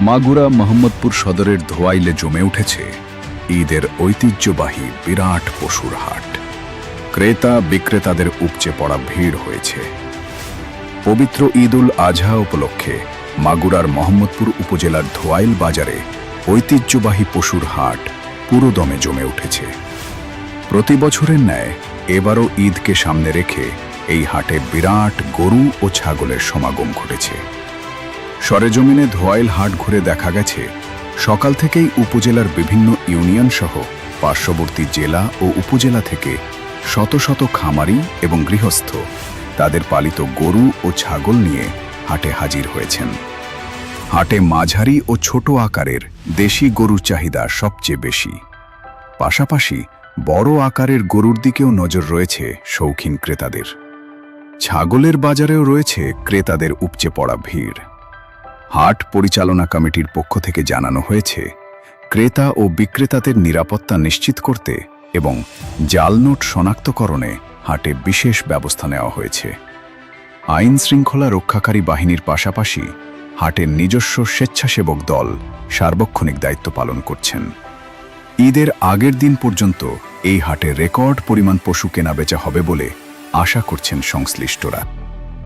মাগুরা মোহাম্মদপুর সদরের ধোয়াইলে জমে উঠেছে ঈদের ঐতিহ্যবাহী বিরাট পশুর হাট। ক্রেতা বিক্রেতাদের উপচে পড়া ভিড় হয়েছে। পবিত্র ঈদ উল আজহা উপলক্ষে মাগুরার মোহাম্মদপুর উপজেলার ধোয়াইল বাজারে ঐতিহ্যবাহী পশুর হাট পুরোদমে জমে উঠেছে। প্রতি বছরের ন্যায় এবারও ঈদকে সামনে রেখে এই হাটে বিরাট গরু ও ছাগলের সমাগম ঘটেছে। সরেজমিনে ধোয়াইল হাট ঘুরে দেখা গেছে সকাল থেকেই উপজেলার বিভিন্ন ইউনিয়ন সহ পার্শ্ববর্তী জেলা ও উপজেলা থেকে শত শত খামারি এবং গৃহস্থ তাদের পালিত গরু ও ছাগল নিয়ে হাটে হাজির হয়েছেন। হাটে মাঝারি ও ছোট আকারের দেশি গরুর চাহিদা সবচেয়ে বেশি। পাশাপাশি বড় আকারের গরুর দিকেও নজর রয়েছে শৌখিন ক্রেতাদের। ছাগলের বাজারেও রয়েছে ক্রেতাদের উপচে পড়া ভিড়। হাট পরিচালনা কমিটির পক্ষ থেকে জানানো হয়েছে, ক্রেতা ও বিক্রেতাদের নিরাপত্তা নিশ্চিত করতে এবং জাল নোট শনাক্তকরণে হাটে বিশেষ ব্যবস্থা নেওয়া হয়েছে। আইন শৃঙ্খলা রক্ষাকারী বাহিনীর পাশাপাশি হাটের নিজস্ব স্বেচ্ছাসেবক দল সার্বক্ষণিক দায়িত্ব পালন করছেন। ঈদের আগের দিন পর্যন্ত এই হাটে রেকর্ড পরিমাণ পশু কেনাবেচা হবে বলে আশা করছেন সংশ্লিষ্টরা।